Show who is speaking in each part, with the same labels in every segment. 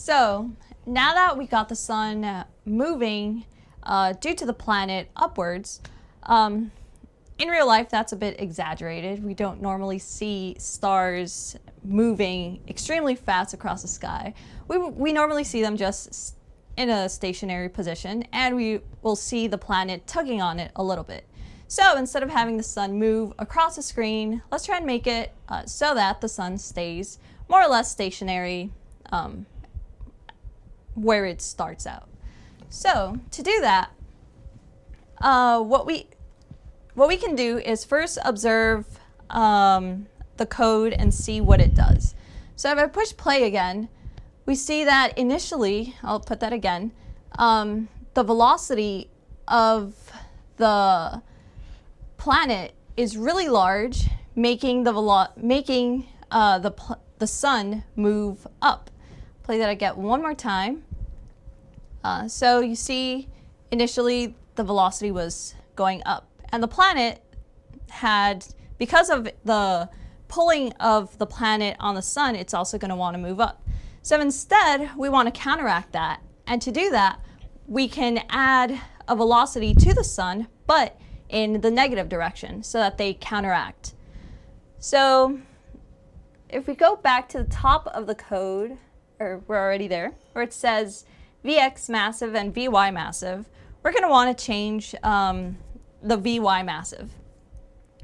Speaker 1: So now that we got the sun moving due to the planet upwards, in real life that's a bit exaggerated. We don't normally see stars moving extremely fast across the sky. We normally see them just in a stationary position, and we will see the planet tugging on it a little bit. So instead of having the sun move across the screen, let's try and make it so that the sun stays more or less stationary where it starts out. So to do that, what we can do is first observe the code and see what it does. So if I push play again, we see that initially, I'll put that again, the velocity of the planet is really large, making the sun move up. Play that again one more time. So you see initially the velocity was going up, and the planet had, because of the pulling of the planet on the sun, it's also going to want to move up. So instead, we want to counteract that, and to do that, we can add a velocity to the sun, but in the negative direction, so that they counteract. So if we go back to the top of the code, or we're already there, where it says Vx massive and Vy massive, we're going to want to change the Vy massive.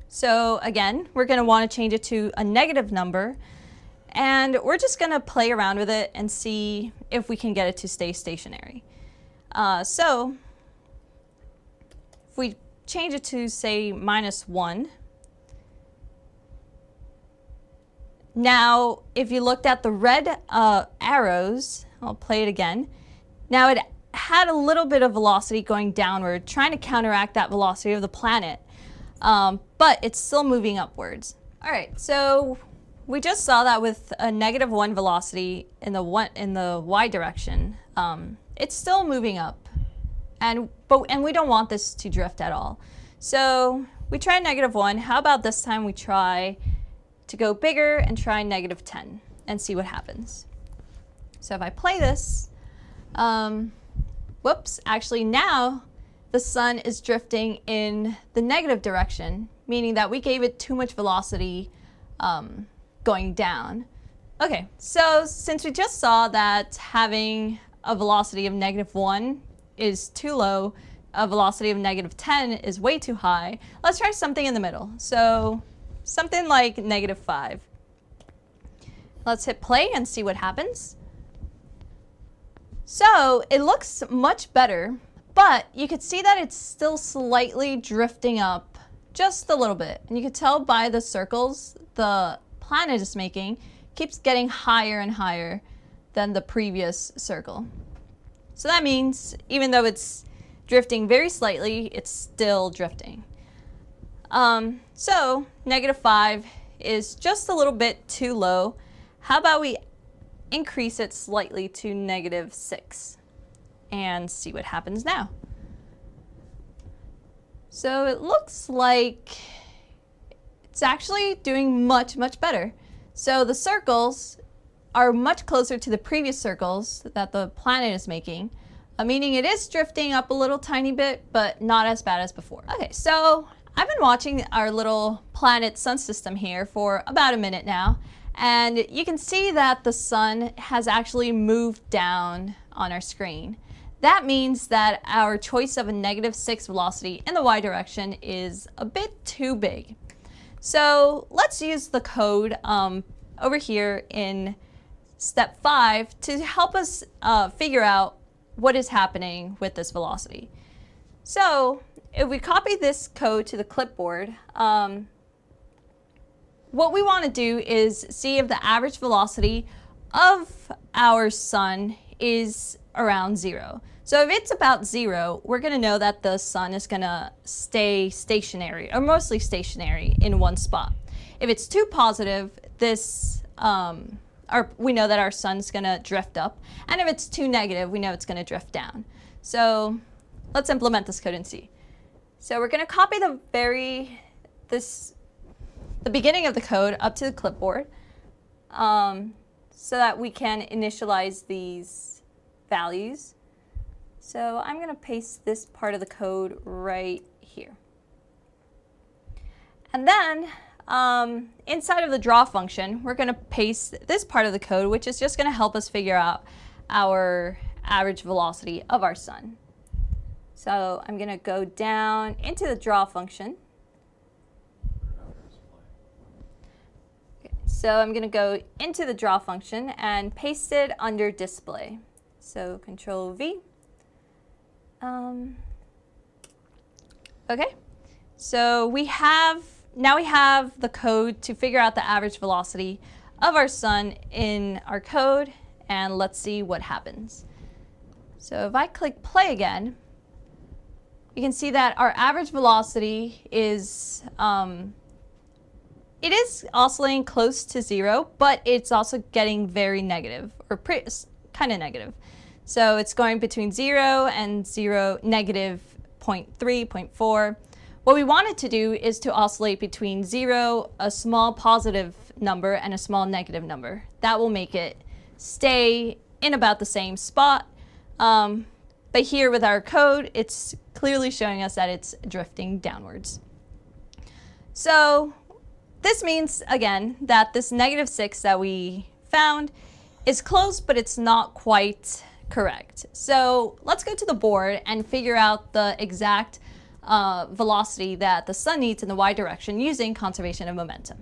Speaker 1: So again, we're going to want to change it to a negative number, and we're just going to play around with it and see if we can get it to stay stationary. So if we change it to, say, -1, now if you looked at the red arrows, I'll play it again, now it had a little bit of velocity going downward, trying to counteract that velocity of the planet, but it's still moving upwards. All right, so we just saw that with a -1 velocity in the y direction, it's still moving up, and we don't want this to drift at all. So we tried -1. How about this time we try to go bigger and try -10 and see what happens. So if I play this, whoops, actually now the sun is drifting in the negative direction, meaning that we gave it too much velocity going down. Okay, so since we just saw that having a velocity of -1 is too low, a velocity of -10 is way too high, let's try something in the middle. So something like -5. Let's hit play and see what happens. So it looks much better, but you could see that it's still slightly drifting up just a little bit. And you can tell by the circles the planet is making keeps getting higher and higher than the previous circle. So that means even though it's drifting very slightly, it's still drifting. So -5 is just a little bit too low. How about we increase it slightly to -6 and see what happens now. So it looks like it's actually doing much, much better. So the circles are much closer to the previous circles that the planet is making, meaning it is drifting up a little tiny bit, but not as bad as before. Okay, so I've been watching our little planet sun system here for about a minute now, and you can see that the sun has actually moved down on our screen. That means that our choice of a -6 velocity in the y direction is a bit too big. So let's use the code over here in step 5 to help us figure out what is happening with this velocity. So if we copy this code to the clipboard, what we want to do is see if the average velocity of our sun is around 0. So if it's about 0, we're going to know that the sun is going to stay stationary, or mostly stationary, in one spot. If it's too positive, we know that our sun's going to drift up. And if it's too negative, we know it's going to drift down. So let's implement this code and see. So we're going to copy the beginning of the code up to the clipboard. so that we can initialize these values. So I'm going to paste this part of the code right here. And then inside of the draw function, we're going to paste this part of the code, which is just going to help us figure out our average velocity of our sun. So I'm going to go down into the draw function. Okay, so I'm going to go into the draw function and paste it under display. So Control V. Okay, so now we have the code to figure out the average velocity of our sun in our code, and let's see what happens. So if I click play again, you can see that our average velocity is, it is oscillating close to 0, but it's also getting very negative, or kind of negative. So it's going between 0 and negative 0.3, 0.4. What we want it to do is to oscillate between 0, a small positive number, and a small negative number. That will make it stay in about the same spot. But here with our code, it's clearly showing us that it's drifting downwards. So this means, again, that this -6 that we found is close, but it's not quite correct. So let's go to the board and figure out the exact velocity that the sun needs in the y direction using conservation of momentum.